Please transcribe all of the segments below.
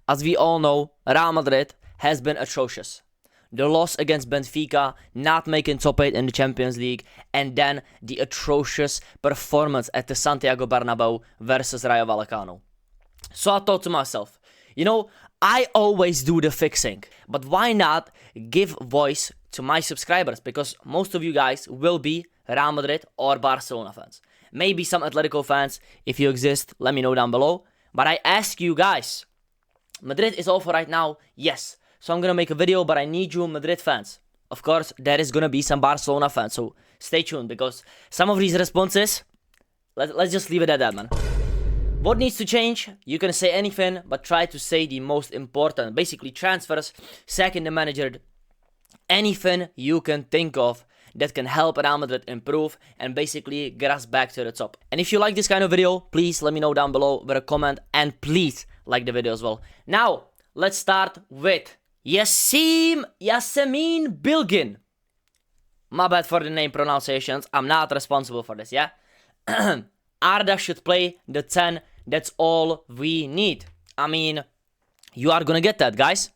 as we all know, Real Madrid has been atrocious. The loss against Benfica, not making top 8 in the Champions League, and then the atrocious performance at the Santiago Bernabeu versus Rayo Vallecano. So I thought to myself, you know, I always do the fixing, but why not give voice to my subscribers? Because most of you guys will be Real Madrid or Barcelona fans. Maybe some Atletico fans. If you exist, let me know down below. But I ask you guys, Madrid is over right now, yes. So I'm gonna make a video, but I need you Madrid fans. Of course, there is gonna be some Barcelona fans, so stay tuned, because some of these responses, let's just leave it at that, man. What needs to change? You can say anything, but try to say the most important. Basically, transfers, sacking the manager, anything you can think of that can help Real Madrid improve and basically get us back to the top. And if you like this kind of video, please let me know down below with a comment, and please like the video as well. Now, let's start with Yasemin Bilgin. My bad for the name pronunciations. I'm not responsible for this, yeah? Arda should play the 10. That's all we need. I mean, you are gonna get that, guys.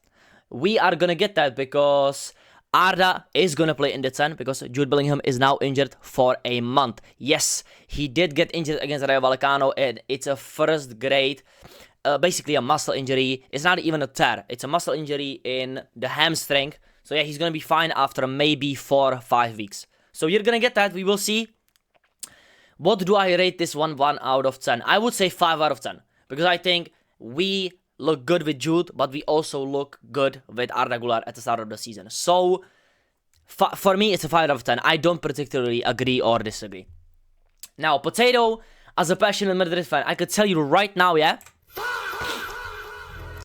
We are gonna get that because Arda is gonna play in the 10 because Jude Bellingham is now injured for a month. Yes, he did get injured against Rayo Vallecano, and it's a first grade, basically a muscle injury. It's not even a tear. It's a muscle injury in the hamstring. So yeah, he's gonna be fine after maybe 4 or 5 weeks. So you're gonna get that. We will see. What do I rate this one out of 10? I would say 5 out of 10. Because I think we look good with Jude, but we also look good with Arda Güler at the start of the season. So, for me, it's a 5 out of 10. I don't particularly agree or disagree. Now, Potato, as a passionate Madrid fan, I could tell you right now, yeah?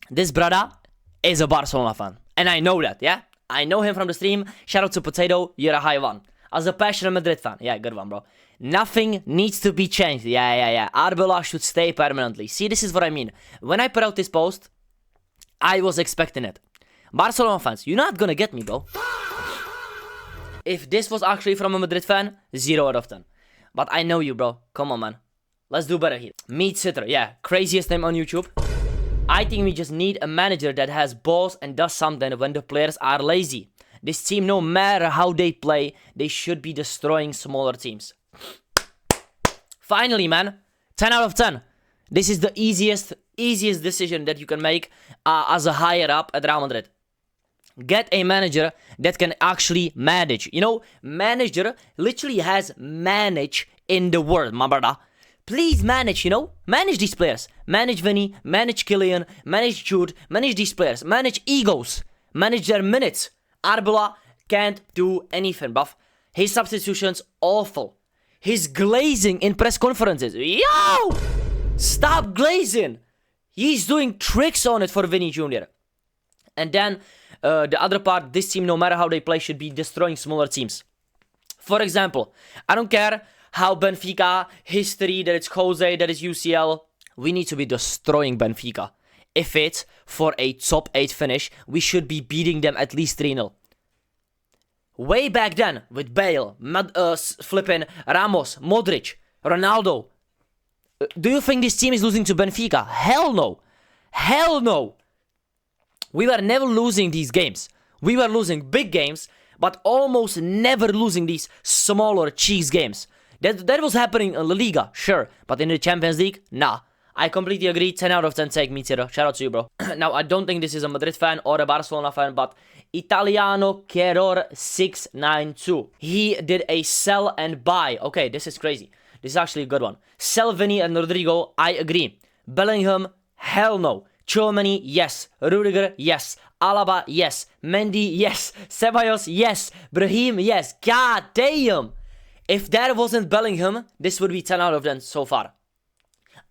This brother is a Barcelona fan. And I know that, yeah? I know him from the stream. Shout out to Potato, you're a high one. As a passionate Madrid fan, yeah, good one, bro. Nothing needs to be changed. Yeah. Arbeloa should stay permanently. See, this is what I mean. When I put out this post, I was expecting it. Barcelona fans, you're not gonna get me, bro. If this was actually from a Madrid fan, 0 out of 10. But I know you, bro. Come on, man. Let's do better here. Meat Sitter, yeah. Craziest name on YouTube. I think we just need a manager that has balls and does something when the players are lazy. This team, no matter how they play, they should be destroying smaller teams. Finally, man, 10 out of 10. This is the easiest decision that you can make as a higher up at Real Madrid. Get a manager that can actually manage. You know, manager literally has manage in the word, my brother. Please manage, you know? Manage these players. Manage Vinny, manage Kylian, manage Jude, manage these players. Manage egos. Manage their minutes. Arbeloa can't do anything, bruv. His substitutions, awful. His glazing in press conferences. Yo! Stop glazing! He's doing tricks on it for Vinny Jr. And then, the other part, this team, no matter how they play, should be destroying smaller teams. For example, I don't care how Benfica, history, that it's Jose, that it's UCL. We need to be destroying Benfica. If it's for a top 8 finish, we should be beating them at least 3-0. Way back then, with Bale, flipping Ramos, Modric, Ronaldo. Do you think this team is losing to Benfica? Hell no. Hell no. We were never losing these games. We were losing big games, but almost never losing these smaller cheese games. That was happening in La Liga, sure. But in the Champions League, nah. I completely agree. 10 out of 10 take me, Tiro. Shout out to you, bro. Now, I don't think this is a Madrid fan or a Barcelona fan, but Italiano Keror 692. He did a sell and buy. Okay, this is crazy. This is actually a good one. Sell Vinny and Rodrigo, I agree. Bellingham, hell no. Tchouaméni, yes. Rudiger, yes. Alaba, yes. Mendy, yes. Ceballos, yes. Brahim, yes. God damn. If that wasn't Bellingham, this would be 10 out of 10 so far.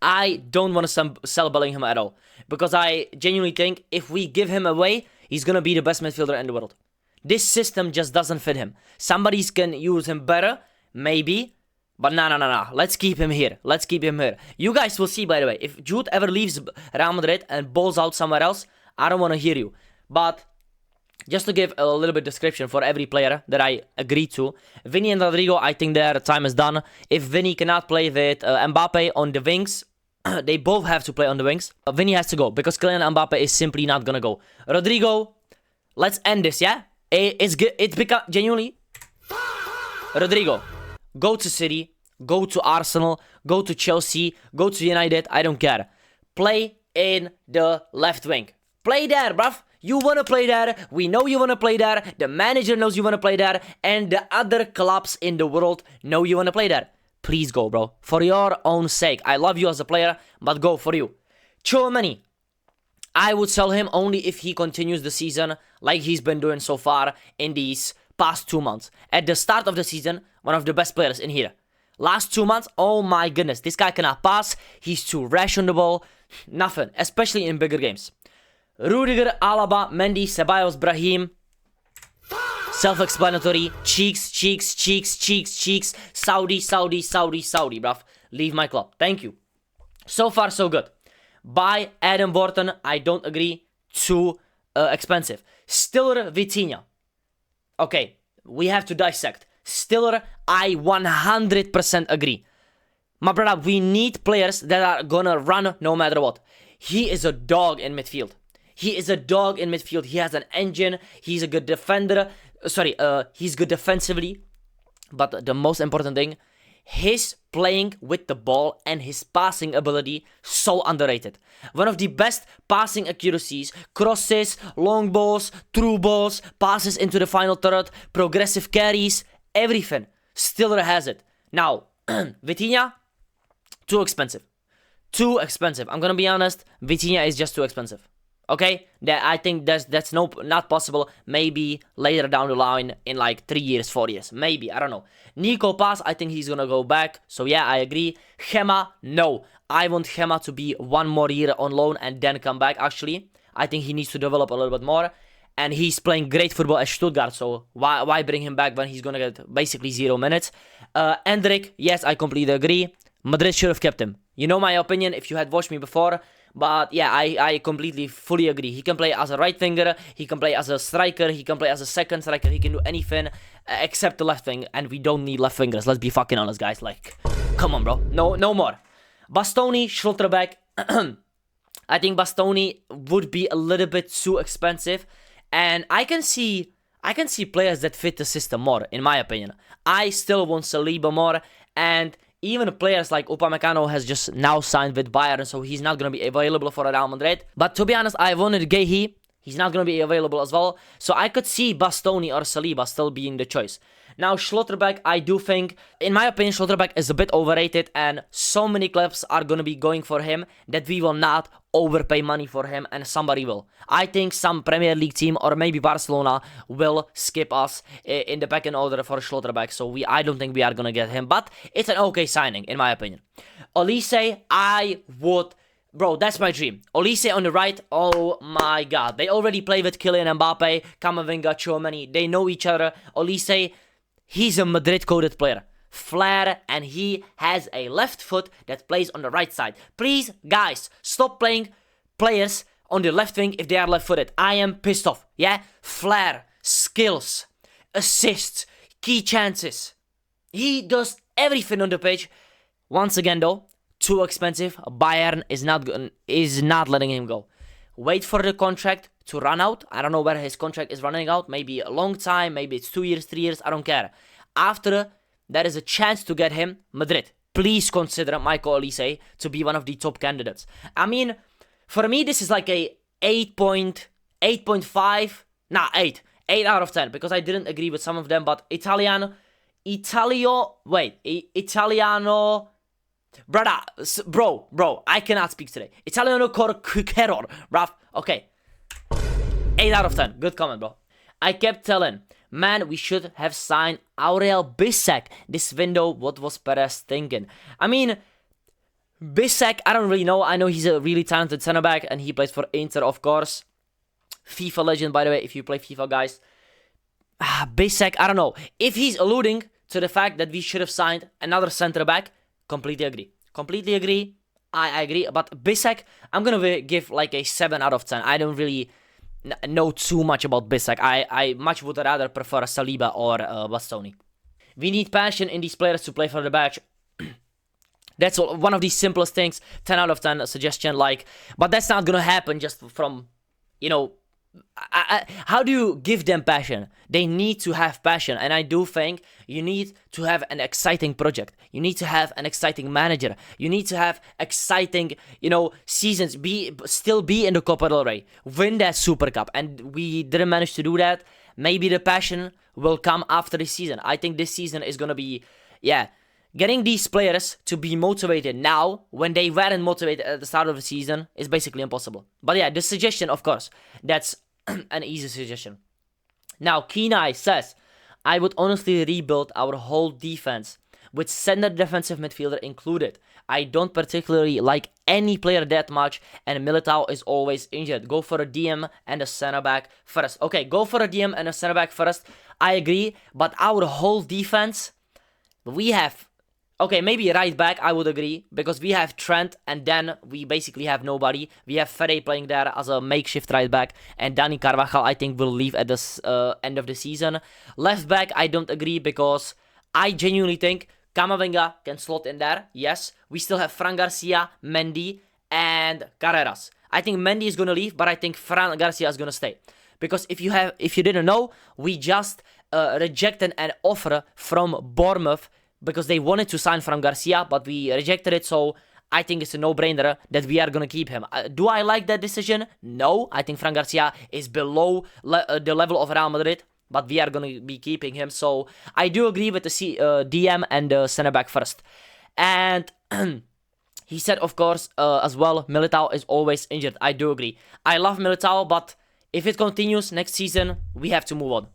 I don't want to sell Bellingham at all. Because I genuinely think if we give him away, he's going to be the best midfielder in the world. This system just doesn't fit him. Somebody can use him better, maybe. But no. Let's keep him here. Let's keep him here. You guys will see, by the way. If Jude ever leaves Real Madrid and balls out somewhere else, I don't want to hear you. But just to give a little bit description for every player that I agree to. Vinny and Rodrigo, I think their time is done. If Vinny cannot play with Mbappe on the wings, They both have to play on the wings. Vinny has to go because Kylian Mbappe is simply not gonna go. Rodrigo, let's end this, yeah? It's good. It's become genuinely. Rodrigo, go to City, go to Arsenal, go to Chelsea, go to United. I don't care. Play in the left wing. Play there, bruv. You wanna play there. We know you wanna play there. The manager knows you wanna play there, and the other clubs in the world know you wanna play there. Please go, bro. For your own sake. I love you as a player, but go for you. Tchouaméni. I would sell him only if he continues the season like he's been doing so far in these past 2 months. At the start of the season, one of the best players in here. Last 2 months, oh my goodness. This guy cannot pass. He's too rash on the ball. Nothing. Especially in bigger games. Rudiger, Alaba, Mendy, Ceballos, Brahim. Self-explanatory. Cheeks, cheeks, cheeks, cheeks, cheeks. Saudi, Saudi, Saudi, Saudi, bruv. Leave my club. Thank you. So far, so good. Buy Adam Wharton. I don't agree. Too expensive. Stiller, Vitinha. Okay, we have to dissect. Stiller, I 100% agree. My brother, we need players that are gonna run no matter what. He is a dog in midfield. He is a dog in midfield. He has an engine. He's a good defender. He's good defensively. But the most important thing, his playing with the ball and his passing ability, so underrated. One of the best passing accuracies, crosses, long balls, through balls, passes into the final third, progressive carries, everything. Stiller has it. Now, Vitinha, too expensive. Too expensive. I'm gonna be honest, Vitinha is just too expensive. Okay, I think that's not possible. Maybe later down the line in like 3 years, 4 years. Maybe, I don't know. Nico Paz, I think he's gonna go back. So yeah, I agree. Gema, no. I want Gema to be 1 more year on loan and then come back, actually. I think he needs to develop a little bit more. And he's playing great football at Stuttgart, so why bring him back when he's gonna get basically 0 minutes? Endrick, yes, I completely agree. Madrid should have kept him. You know my opinion if you had watched me before. But yeah, I completely, fully agree. He can play as a right winger, he can play as a striker, he can play as a second striker, he can do anything except the left wing, and we don't need left wingers. Let's be fucking honest, guys. Like, come on, bro. No more. Bastoni, Schlotterbeck. I think Bastoni would be a little bit too expensive, and I can see players that fit the system more, in my opinion. I still want Saliba more, and even players like Upamecano has just now signed with Bayern, so he's not going to be available for Real Madrid. But to be honest, I wanted Guehi. He's not going to be available as well. So I could see Bastoni or Saliba still being the choice. Now, Schlotterbeck, I do think, in my opinion, Schlotterbeck is a bit overrated, and so many clubs are going to be going for him that we will not overpay money for him, and somebody will. I think some Premier League team or maybe Barcelona will skip us in the back-end order for Schlotterbeck, so I don't think we are going to get him, but it's an okay signing, in my opinion. Olise, I would... Bro, that's my dream. Olise on the right, oh my god. They already play with Kylian Mbappe, Camavinga, Tchouaméni. They know each other. Olise, he's a Madrid-coded player. Flair, and he has a left foot that plays on the right side. Please, guys, stop playing players on the left wing if they are left-footed. I am pissed off, yeah? Flair, skills, assists, key chances. He does everything on the pitch. Once again, though, too expensive. Bayern is not letting him go. Wait for the contract to run out. I don't know where his contract is running out. Maybe a long time. Maybe it's 2 years, 3 years. I don't care. After there is a chance to get him, Madrid, please consider Michael Olise to be one of the top candidates. I mean, for me, this is like a 8.5. Nah, 8. 8 out of 10. Because I didn't agree with some of them. But Italiano... Bro, I cannot speak today. Italiano Corqueror, bruv. Okay. 8 out of 10. Good comment, bro. I kept telling, man, we should have signed Aurel Bissek this window. What was Perez thinking? I mean, Bissek, I don't really know. I know he's a really talented center back, and he plays for Inter, of course. FIFA legend, by the way, if you play FIFA, guys. Bissek, I don't know. If he's alluding to the fact that we should have signed another center back, completely agree. Completely agree. I agree. But Bissek, I'm going to give like a 7 out of 10. I don't really know too much about Bissek. I much would rather prefer Saliba or Bastoni. We need passion in these players to play for the badge. That's one of the simplest things. 10 out of 10 suggestion, like, but that's not gonna happen just from, you know, how do you give them passion? They need to have passion, and I do think you need to have an exciting project. You need to have an exciting manager. You need to have exciting, you know, seasons. Still be in the Copa del Rey, win that Super Cup, and we didn't manage to do that. Maybe the passion will come after this season. I think this season is gonna be, getting these players to be motivated now when they weren't motivated at the start of the season is basically impossible. But yeah, the suggestion, of course, that's an easy suggestion. Now, Kenai says, I would honestly rebuild our whole defense with center defensive midfielder included. I don't particularly like any player that much, and Militao is always injured. Go for a DM and a center back first. Okay, go for a DM and a center back first. I agree, but our whole defense, we have... Okay, maybe right back, I would agree, because we have Trent, and then we basically have nobody. We have Fede playing there as a makeshift right back, and Dani Carvajal, I think, will leave at the end of the season. Left back, I don't agree, because I genuinely think Camavinga can slot in there, yes. We still have Fran Garcia, Mendy, and Carreras. I think Mendy is going to leave, but I think Fran Garcia is going to stay. Because if you didn't know, we just rejected an offer from Bournemouth, because they wanted to sign Fran Garcia, but we rejected it, so I think it's a no-brainer that we are going to keep him. Do I like that decision? No, I think Fran Garcia is below the level of Real Madrid, but we are going to be keeping him, so I do agree with the DM and the centre-back first. And he said, of course, as well, Militao is always injured. I do agree. I love Militao, but if it continues next season, we have to move on.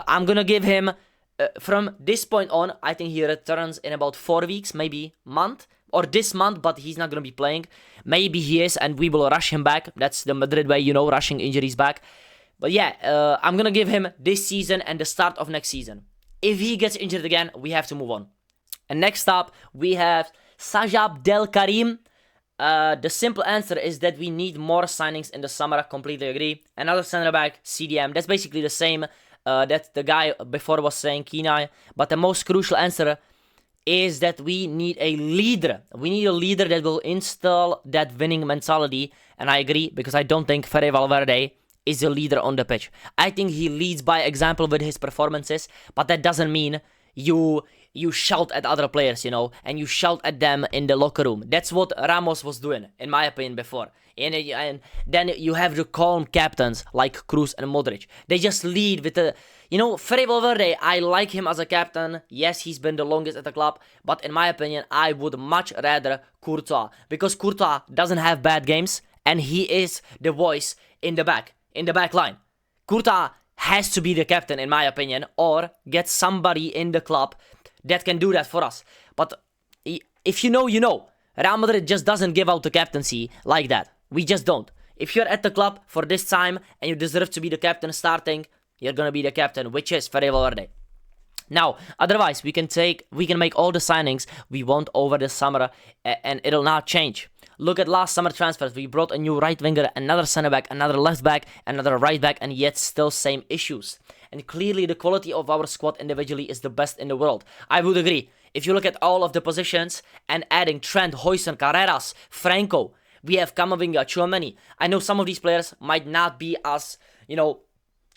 I'm going to give him... from this point on, I think he returns in about 4 weeks, maybe month, or this month, but he's not going to be playing. Maybe he is, and we will rush him back. That's the Madrid way, you know, rushing injuries back. But yeah, I'm going to give him this season and the start of next season. If he gets injured again, we have to move on. And next up, we have Sajab Del Karim. The simple answer is that we need more signings in the summer. Completely agree. Another center back, CDM. That's basically the same that the guy before was saying, Kenai. But the most crucial answer is that we need a leader. We need a leader that will install that winning mentality. And I agree, because I don't think Fede Valverde is a leader on the pitch. I think he leads by example with his performances, but that doesn't mean you shout at other players, you know, and you shout at them in the locker room. That's what Ramos was doing, in my opinion, before. And then you have the calm captains like Kroos and Modric. They just lead with the... You know, Fede Valverde, I like him as a captain. Yes, he's been the longest at the club. But in my opinion, I would much rather Courtois. Because Courtois doesn't have bad games. And he is the voice in the back line. Courtois has to be the captain, in my opinion. Or get somebody in the club that can do that for us. But if you know, you know. Real Madrid just doesn't give out the captaincy like that. We just don't. If you're at the club for this time and you deserve to be the captain starting, you're gonna be the captain, which is Fede Valverde. Now, otherwise, we can make all the signings we want over the summer, and it'll not change. Look at last summer transfers. We brought a new right winger, another center back, another left back, another right back, and yet still same issues. And clearly the quality of our squad individually is the best in the world. I would agree. If you look at all of the positions and adding Trent, Huijsen, Carreras, Franco, we have Camavinga, Tchouaméni. I know some of these players might not be as, you know,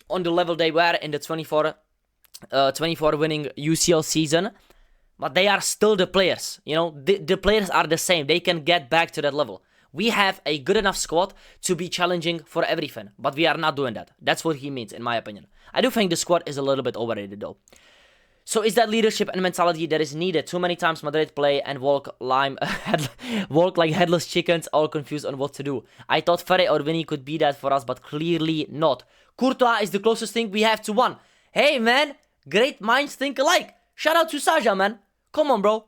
on the level they were in the 24 winning UCL season, but they are still the players. You know, the players are the same. They can get back to that level. We have a good enough squad to be challenging for everything, but we are not doing that. That's what he means, in my opinion. I do think the squad is a little bit overrated, though. So is that leadership and mentality that is needed? Too many times Madrid play and walk like headless chickens, all confused on what to do. I thought Fede or Vinny could be that for us, but clearly not. Courtois is the closest thing we have to one. Hey, man, great minds think alike. Shout out to Saja, man. Come on, bro.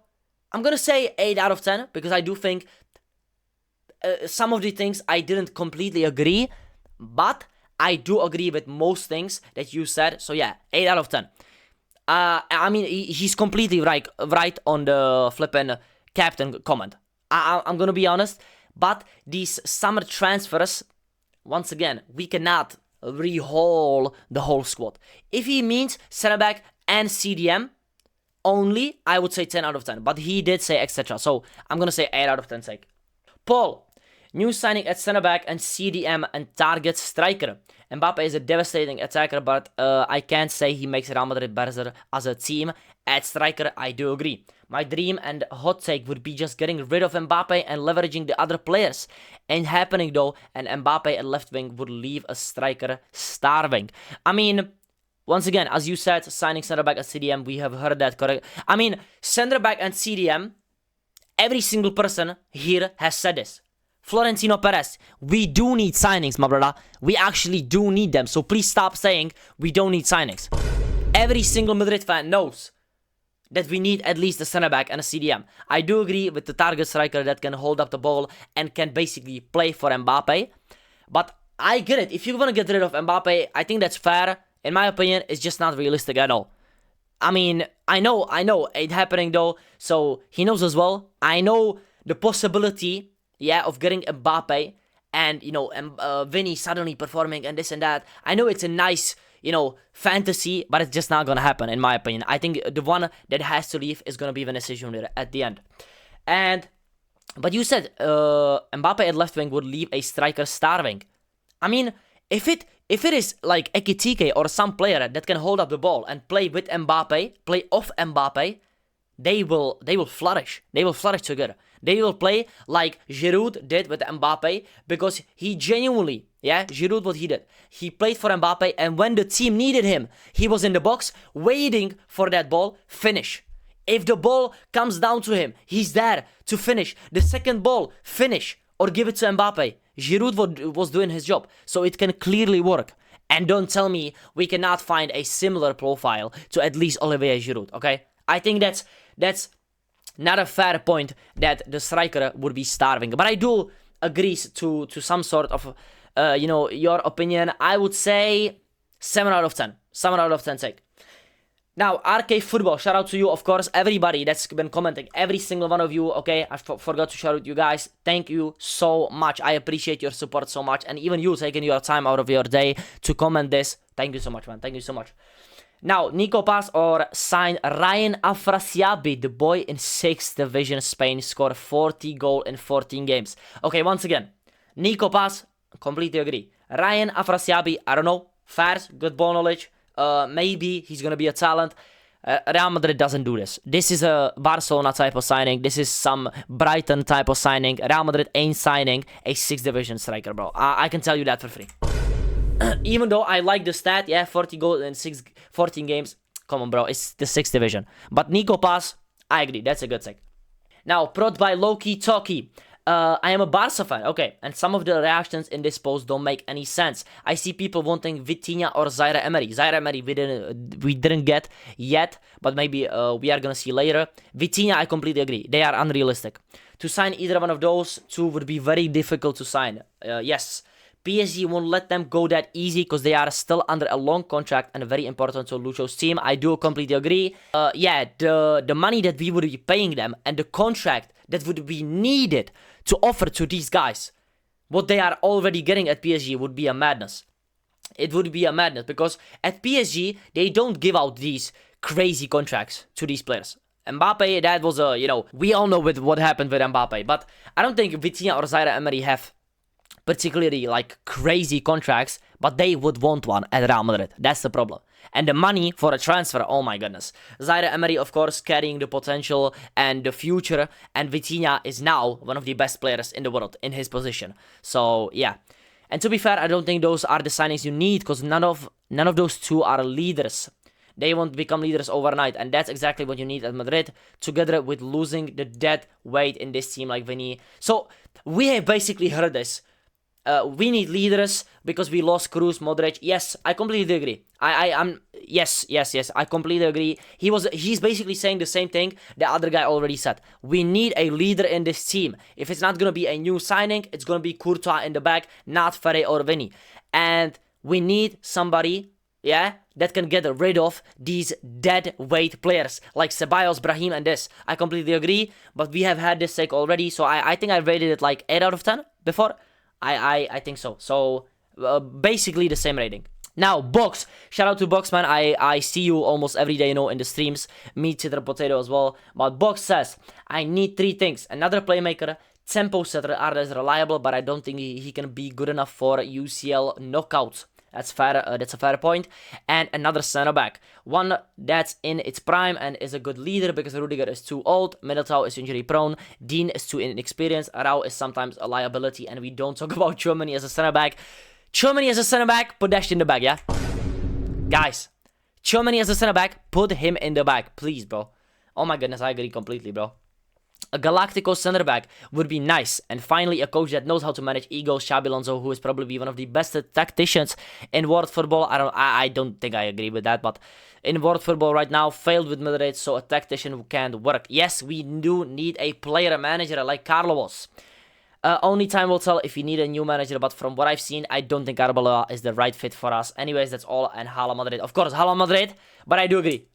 I'm gonna say 8 out of 10, because I do think some of the things I didn't completely agree, but I do agree with most things that you said. So yeah, 8 out of 10. I mean, he's completely right on the flipping captain comment. I'm gonna be honest, but these summer transfers, once again, we cannot rehaul the whole squad. If he means center back and CDM, only, I would say 10 out of 10. But he did say etc. So I'm going to say 8 out of 10 sake. Paul, new signing at center back and CDM and target striker. Mbappe is a devastating attacker, but I can't say he makes Real Madrid better as a team. At striker, I do agree. My dream and hot take would be just getting rid of Mbappe and leveraging the other players. Ain't happening though, and Mbappe at left wing would leave a striker starving. I mean, once again, as you said, signing center back and CDM, we have heard that correct. I mean, center back and CDM, every single person here has said this. Florentino Perez, we do need signings, my brother. We actually do need them. So please stop saying we don't need signings. Every single Madrid fan knows that we need at least a center back and a CDM. I do agree with the target striker that can hold up the ball and can basically play for Mbappe. But I get it. If you want to get rid of Mbappe, I think that's fair. In my opinion, it's just not realistic at all. I mean, I know, it's happening though. So he knows as well. I know the possibility, yeah, of getting Mbappe and, you know, Vinny suddenly performing and this and that. I know it's a nice, you know, fantasy, but it's just not gonna happen, in my opinion. I think the one that has to leave is gonna be Vinicius Junior at the end. But you said Mbappe at left wing would leave a striker starving. I mean, if it is like Ekitike or some player that can hold up the ball and play with Mbappe, play off Mbappe, they will flourish. They will flourish together. They will play like Giroud did with Mbappe, because he genuinely, yeah, Giroud, what he did. He played for Mbappe, and when the team needed him, he was in the box waiting for that ball, finish. If the ball comes down to him, he's there to finish. The second ball, finish, or give it to Mbappe. Giroud was doing his job, so it can clearly work. And don't tell me we cannot find a similar profile to at least Olivier Giroud, okay? I think that's not a fair point that the striker would be starving. But I do agree to some sort of, you know, your opinion. I would say 7 out of 10. 7 out of 10 sake. Now, RK Football, shout out to you, of course, everybody that's been commenting, every single one of you, okay? I forgot to shout out you guys. Thank you so much. I appreciate your support so much. And even you taking your time out of your day to comment this. Thank you so much, man. Thank you so much. Now, Nico Paz or sign Ryan Afrasiabi, the boy in 6th Division Spain, scored 40 goals in 14 games. Okay, once again, Nico Paz, completely agree. Ryan Afrasiabi, I don't know, fast, good ball knowledge. Maybe he's gonna be a talent. Real Madrid doesn't do this. This is a Barcelona type of signing. This is some Brighton type of signing. Real Madrid ain't signing a 6th Division striker, bro. I can tell you that for free. Even though I like the stat, yeah, 40 goals in 14 games. Come on, bro, it's the 6th division. But Nico Paz, I agree, that's a good thing. Now, prod by Loki Talkie. I am a Barca fan, okay, and some of the reactions in this post don't make any sense. I see people wanting Vitinha or Zaire Emery. Zaire Emery we didn't get yet, but maybe we are gonna see later. Vitinha, I completely agree. They are unrealistic. To sign either one of those two would be very difficult to sign. Yes. PSG won't let them go that easy because they are still under a long contract and very important to Lucho's team. I do completely agree. Yeah, the money that we would be paying them and the contract that would be needed to offer to these guys, what they are already getting at PSG, would be a madness. It would be a madness because at PSG, they don't give out these crazy contracts to these players. Mbappe, that was a, you know, we all know with what happened with Mbappe, but I don't think Vitinha or Zaire Emery have particularly like crazy contracts, but they would want one at Real Madrid. That's the problem. And the money for a transfer, oh my goodness. Zaire Emery, of course, carrying the potential and the future, and Vitinha is now one of the best players in the world in his position. So yeah. And to be fair, I don't think those are the signings you need, because none of those two are leaders. They won't become leaders overnight, and that's exactly what you need at Madrid, together with losing the dead weight in this team like Vinny. So we have basically heard this. We need leaders because we lost Kroos, Modric. Yes, I completely agree. Yes, I completely agree. He's basically saying the same thing the other guy already said. We need a leader in this team. If it's not gonna be a new signing, it's gonna be Courtois in the back, not Ferre or Vinny. And we need somebody, yeah, that can get rid of these dead weight players like Ceballos, Brahim, and this. I completely agree, but we have had this take already, so I think I rated it like 8 out of 10 before. I think so. So basically the same rating. Now, Box. Shout out to Box, man. I see you almost every day, in the streams. Me, Chitter Potato as well. But Box says, I need 3 things. Another playmaker, tempo setter. Arda is reliable, but I don't think he can be good enough for UCL knockouts. That's fair. That's a fair point. And another center back, one that's in its prime and is a good leader, because Rudiger is too old, Militao is injury prone, Dean is too inexperienced, Arau is sometimes a liability, and we don't talk about Germany as a center back. Germany as a center back, put that in the bag, yeah? Guys, Germany as a center back, put him in the bag, please, bro. Oh my goodness, I agree completely, bro. A Galactico center back would be nice, and finally a coach that knows how to manage egos. Xabi Alonso, who is probably one of the best tacticians in world football. I don't think I agree with that, but in world football right now, failed with Madrid, so a tactician who can't work. Yes, we do need a player manager like Carlo was. Only time will tell if we need a new manager, but from what I've seen, I don't think Arbeloa is the right fit for us. Anyways, that's all, and Hala Madrid. Of course, Hala Madrid, but I do agree.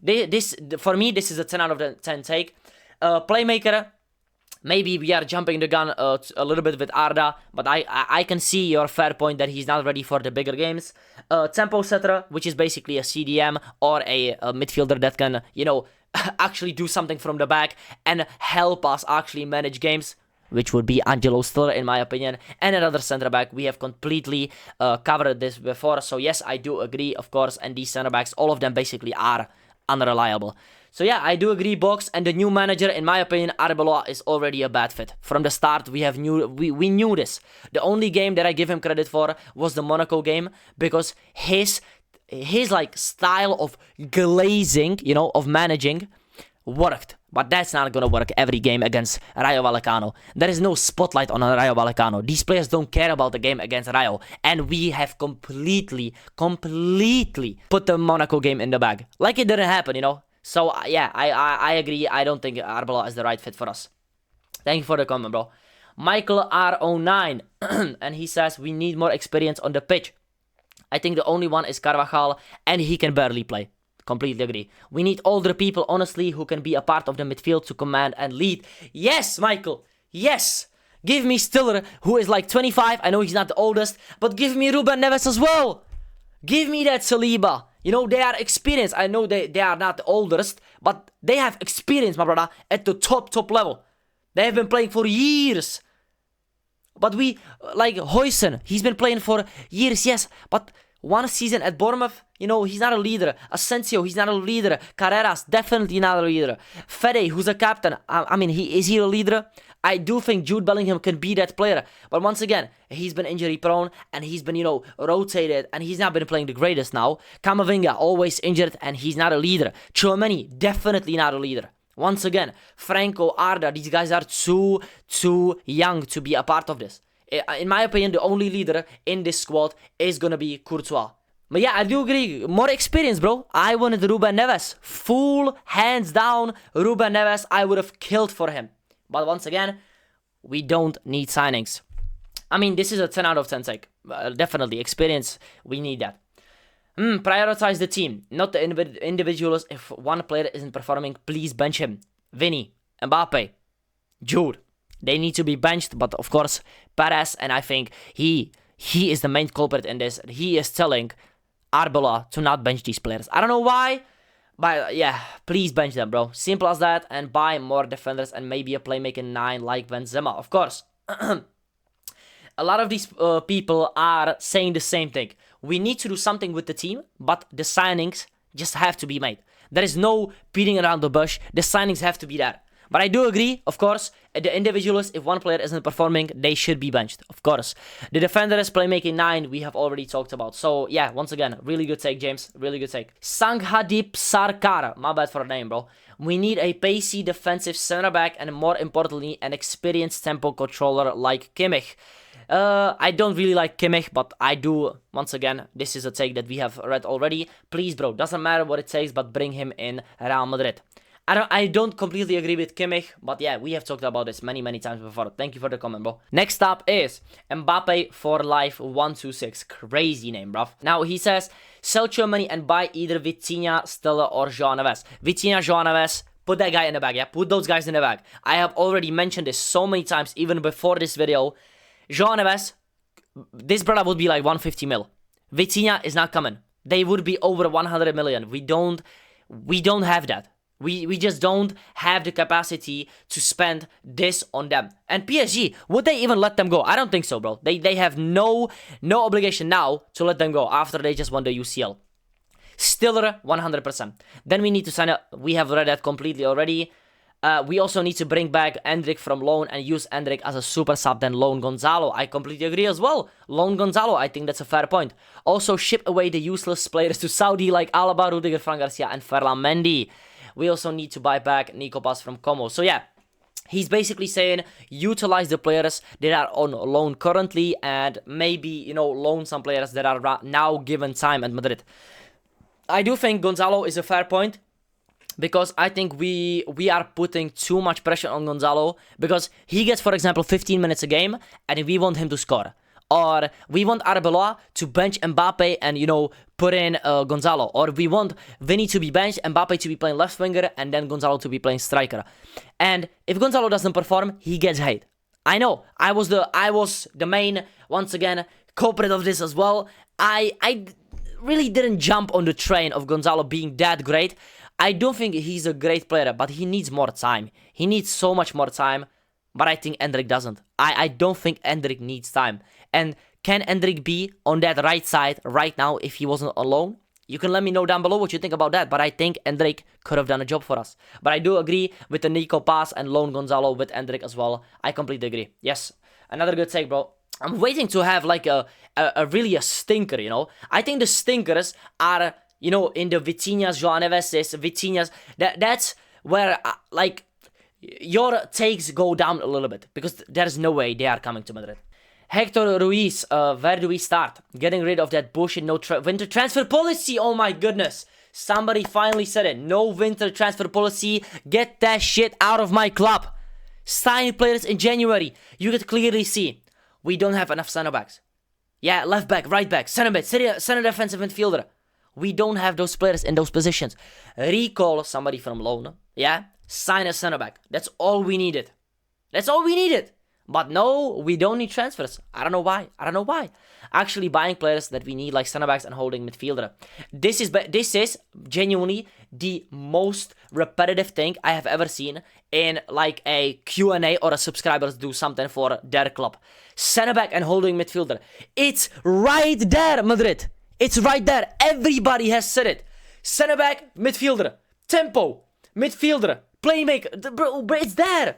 For me, this is a 10 out of 10 take. Playmaker, maybe we are jumping the gun a little bit with Arda, but I can see your fair point that he's not ready for the bigger games. Tempo setter, which is basically a CDM or a midfielder that can, actually do something from the back and help us actually manage games, which would be Angelo Stiller, in my opinion, and another center back. We have completely covered this before, so yes, I do agree, of course, and these center backs, all of them basically are unreliable. So yeah, I do agree, Box, and the new manager, in my opinion, Arbeloa is already a bad fit. From the start, we knew this. The only game that I give him credit for was the Monaco game, because his like style of glazing, of managing, worked. But that's not gonna work every game against Rayo Vallecano. There is no spotlight on Rayo Vallecano. These players don't care about the game against Rayo. And we have completely put the Monaco game in the bag. Like it didn't happen, So yeah, I agree. I don't think Arbeloa is the right fit for us. Thank you for the comment, bro. Michael R09. And he says, we need more experience on the pitch. I think the only one is Carvajal, and he can barely play. Completely agree. We need older people, honestly, who can be a part of the midfield to command and lead. Yes, Michael. Yes. Give me Stiller, who is like 25. I know he's not the oldest, but give me Ruben Neves as well. Give me that Saliba. They are experienced. I know they are not the oldest, but they have experience, my brother, at the top level. They have been playing for years. But like Huijsen, he's been playing for years, yes, but one season at Bournemouth, he's not a leader. Asensio, he's not a leader. Carreras, definitely not a leader. Fede, who's a captain, is he a leader? I do think Jude Bellingham can be that player. But once again, he's been injury prone and he's been, rotated and he's not been playing the greatest now. Camavinga, always injured and he's not a leader. Tchouaméni, definitely not a leader. Once again, Franco, Arda, these guys are too young to be a part of this. In my opinion, the only leader in this squad is gonna be Courtois. But yeah, I do agree. More experience, bro. I wanted Ruben Neves. Full hands down, Ruben Neves, I would have killed for him. But once again, we don't need signings. This is a 10 out of 10 take. Definitely, experience, we need that. Prioritize the team, not the individuals. If one player isn't performing, please bench him. Vinny, Mbappe, Jude. They need to be benched, but of course, Perez, and I think he is the main culprit in this. He is telling Arbeloa to not bench these players. I don't know why, but yeah, please bench them, bro. Simple as that, and buy more defenders and maybe a playmaking 9 like Benzema, of course. A lot of these people are saying the same thing. We need to do something with the team, but the signings just have to be made. There is no beating around the bush. The signings have to be there. But I do agree, of course, the individuals, if one player isn't performing, they should be benched, of course. The defenders, playmaking 9, we have already talked about. So, yeah, once again, really good take, James. Really good take. Sanghadip Sarkar. My bad for the name, bro. We need a pacey defensive center back and, more importantly, an experienced tempo controller like Kimmich. I don't really like Kimmich, but I do. Once again, this is a take that we have read already. Please, bro, doesn't matter what it takes, but bring him in Real Madrid. I don't completely agree with Kimmich, but yeah, we have talked about this many times before. Thank you for the comment, bro. Next up is Mbappe for Life 126. Crazy name, bruv. Now, he says, sell Tchouaméni and buy either Vitinha, Stella, or João Neves. Vitinha, João Neves, put that guy in the bag, yeah? Put those guys in the bag. I have already mentioned this so many times, even before this video. João Neves, this brother would be like 150 mil. Vitinha is not coming. they would be over 100 million. We don't have that. We just don't have the capacity to spend this on them. And PSG, would they even let them go? I don't think so, bro. They have no obligation now to let them go after they just won the UCL. Stiller, 100%. Then we need to sign up. We have read that completely already. We also need to bring back Endrick from loan and use Endrick as a super sub, then loan Gonzalo. I completely agree as well. Loan Gonzalo, I think that's a fair point. Also ship away the useless players to Saudi like Alaba, Rudiger, Fran Garcia, and Ferland Mendy. We also need to buy back Nico Paz from Como. So yeah, he's basically saying utilize the players that are on loan currently and maybe, you know, loan some players that are now given time at Madrid. I do think Gonzalo is a fair point, because I think we are putting too much pressure on Gonzalo, because he gets, for example, 15 minutes a game and we want him to score. Or we want Arbeloa to bench Mbappe and, you know, put in Gonzalo. Or we want Vinny to be benched, Mbappe to be playing left winger, and then Gonzalo to be playing striker. And if Gonzalo doesn't perform, he gets hate. I know. I was the main, once again, culprit of this as well. I really didn't jump on the train of Gonzalo being that great. I don't think he's a great player, but he needs more time. He needs so much more time, but I think Endrick doesn't. I don't think Endrick needs time. And can Endrick be on that right side right now if he wasn't alone? You can let me know down below what you think about that, but I think Endrick could have done a job for us. But I do agree with the Nico Paz and loan Gonzalo with Endrick as well. I completely agree. Yes, another good take, bro. I'm waiting to have like a really a stinker, you know. I think the stinkers are, you know, in the Vitinhas, João Neves, Vitinhas. That's where like your takes go down a little bit, because there's no way they are coming to Madrid. Hector Ruiz, where do we start? Getting rid of that bullshit winter transfer policy. Oh my goodness. Somebody finally said it. No winter transfer policy. Get that shit out of my club. Sign players in January. You could clearly see we don't have enough center backs. Yeah, left back, right back, center back, center defensive midfielder. We don't have those players in those positions. Recall somebody from loan. Yeah, sign a center back. That's all we needed. That's all we needed. But no, we don't need transfers. I don't know why. Actually buying players that we need, like center backs and holding midfielder. This is genuinely the most repetitive thing I have ever seen in like a Q&A or a subscribers do something for their club. Center back and holding midfielder. It's right there, Madrid. It's right there. Everybody has said it. Center back, midfielder. Tempo, midfielder, playmaker. Bro, it's there.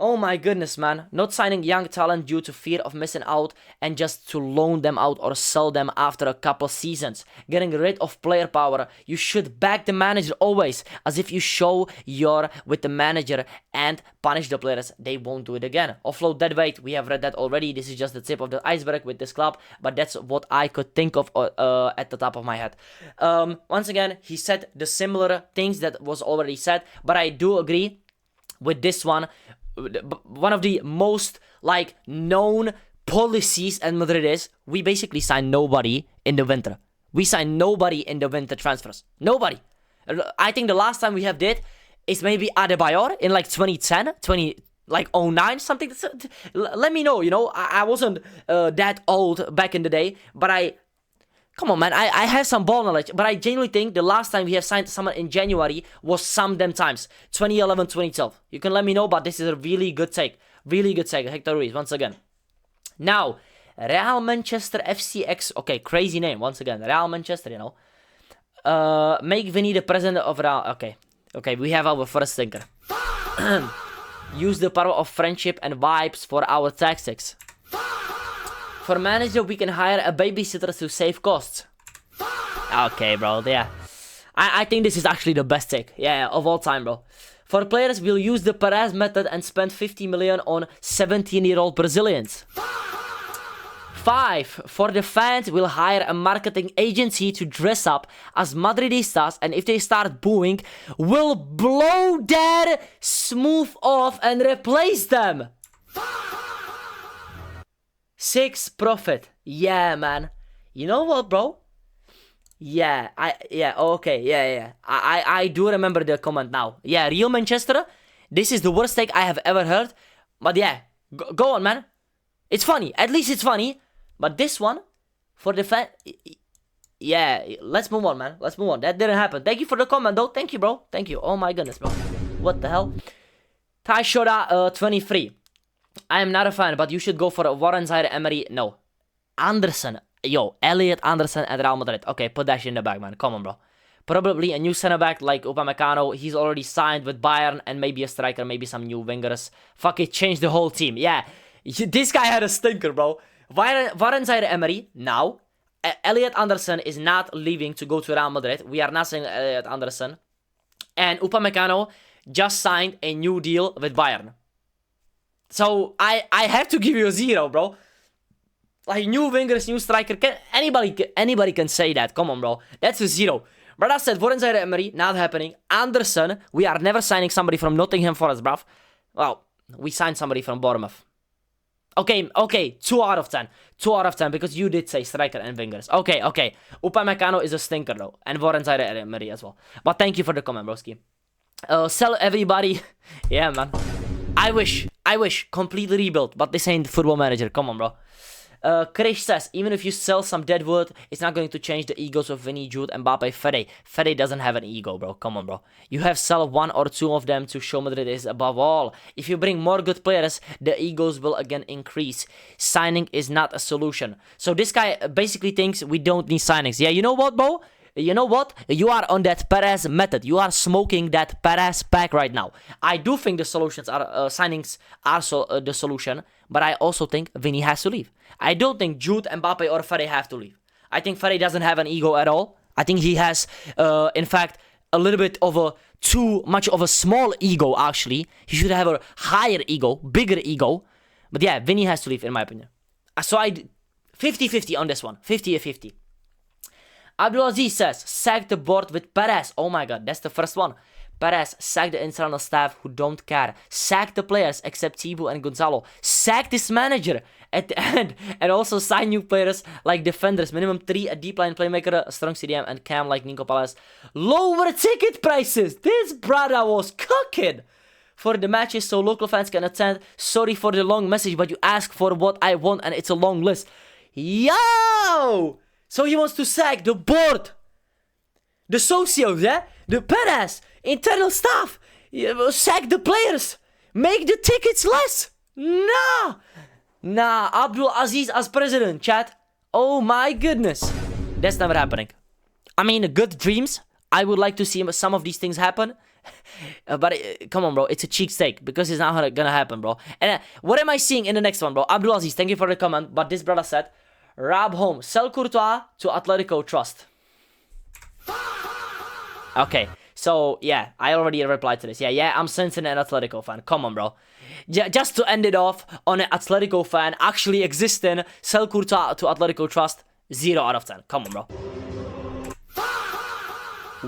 Oh my goodness, man. Not signing young talent due to fear of missing out and just to loan them out or sell them after a couple seasons. Getting rid of player power. You should back the manager always, as if you show you're with the manager and punish the players. They won't do it again. Offload dead weight. We have read that already. This is just the tip of the iceberg with this club, but that's what I could think of at the top of my head. Once again, he said the similar things that was already said, but I do agree with this one. One of the most like known policies at Madrid is we basically sign nobody in the winter. We sign nobody in the winter transfers. Nobody. I think the last time we have did is maybe Adebayor in like 2010, 09, something. Let me know, you know, I wasn't that old back in the day, but come on, man, I have some ball knowledge, but I genuinely think the last time we have signed someone in January was some damn times. 2011, 2012. You can let me know, but this is a really good take. Really good take, Hector Ruiz, once again. Now, Real Manchester FCX. Okay, crazy name, once again. Real Manchester, you know. Make Vinny the president of Real. Okay, we have our first thinker. Use the power of friendship and vibes for our tactics. For manager, we can hire a babysitter to save costs. Okay, bro, yeah. I think this is actually the best take, yeah, of all time, bro. For players, we'll use the Perez method and spend 50 million on 17-year-old Brazilians. 5. For the fans, we'll hire a marketing agency to dress up as Madridistas, and if they start booing, we'll blow their smooth off and replace them. 6. Profit. Yeah, man. You know what, bro? Yeah, I do remember the comment now. Yeah, Real Manchester, this is the worst take I have ever heard. But yeah, go on, man. It's funny. At least it's funny. But this one, for the fan... yeah, let's move on, man. Let's move on. That didn't happen. Thank you for the comment, though. Thank you, bro. Thank you. Oh my goodness, bro. What the hell? Ty Shoda, 23. I am not a fan, but you should go for Warren Zaire-Emery. No. Anderson. Yo, Elliot Anderson at Real Madrid. Okay, put that shit in the bag, man. Come on, bro. Probably a new center back like Upamecano. He's already signed with Bayern, and maybe a striker, maybe some new wingers. Fuck it, change the whole team. Yeah, this guy had a stinker, bro. Warren Zaire-Emery, now. Elliot Anderson is not leaving to go to Real Madrid. We are not saying Elliot Anderson. And Upamecano just signed a new deal with Bayern. So I have to give you a 0, bro. Like, new wingers, new striker. Anybody can say that. Come on, bro. That's a 0. But I said, Warren Zaire-Emery, not happening. Anderson, we are never signing somebody from Nottingham Forest, bruv. Well, we signed somebody from Bournemouth. Okay, 2 out of 10. 2 out of 10, because you did say striker and wingers. Okay. Upamecano is a stinker, though. And Warren Zaire-Emery as well. But thank you for the comment, broski. Sell everybody. Yeah, man. I wish. Completely rebuilt. But this ain't Football Manager. Come on, bro. Krish says, even if you sell some dead wood, it's not going to change the egos of Vinny, Jude, Mbappe, Fede. Fede doesn't have an ego, bro. Come on, bro. You have sell 1 or 2 of them to show Madrid is above all. If you bring more good players, the egos will again increase. Signing is not a solution. So this guy basically thinks we don't need signings. Yeah, you know what, bro? You know what? You are on that Perez method. You are smoking that Perez pack right now. I do think the solutions are signings are the solution, but I also think Vinny has to leave. I don't think Jude, Mbappe, or Fede have to leave. I think Fede doesn't have an ego at all. I think he has, in fact, a little bit of a too much of a small ego. Actually, he should have a higher ego, bigger ego. But yeah, Vinny has to leave, in my opinion. So I 50-50 on this one. 50-50. Abdulaziz says, sack the board with Perez. Oh my god, that's the first one. Perez, sack the internal staff who don't care. Sack the players except Thibaut and Gonzalo. Sack this manager at the end. And also sign new players like defenders. Minimum 3, a deep line playmaker, a strong CDM, and Cam like Nico Palace. Lower ticket prices. This brother was cooking for the matches so local fans can attend. Sorry for the long message, but you ask for what I want and it's a long list. Yo! So he wants to sack the board, the socios, yeah? The Perez, internal staff, sack the players, make the tickets less. Nah, Abdul Aziz as president, chat. Oh my goodness. That's never happening. I mean, good dreams. I would like to see some of these things happen. But come on, bro. It's a cheek steak because it's not gonna happen, bro. And what am I seeing in the next one, bro? Abdul Aziz, thank you for the comment. But this brother said, Rob home, sell Courtois to Atletico Trust. Okay, so yeah, I already replied to this. Yeah, I'm sensing an Atletico fan. Come on, bro. Just to end it off on an Atletico fan actually existing, sell Courtois to Atletico Trust, 0 out of 10. Come on, bro.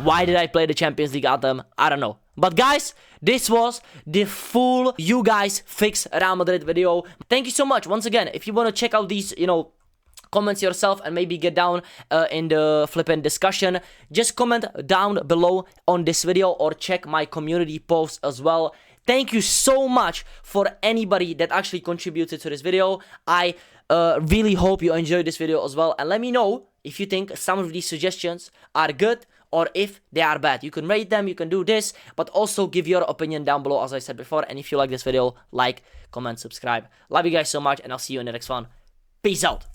Why did I play the Champions League anthem? I don't know. But guys, this was the full You Guys Fix Real Madrid video. Thank you so much. Once again, if you want to check out these, comments yourself and maybe get down in the flipping discussion, just comment down below on this video or check my community posts as well. Thank you so much for anybody that actually contributed to this video. I really hope you enjoyed this video as well, and let me know if you think some of these suggestions are good or if they are bad. You can rate them, you can do this, but also give your opinion down below as I said before. And if you like this video, like, comment, subscribe. Love you guys so much, and I'll see you in the next one. Peace out.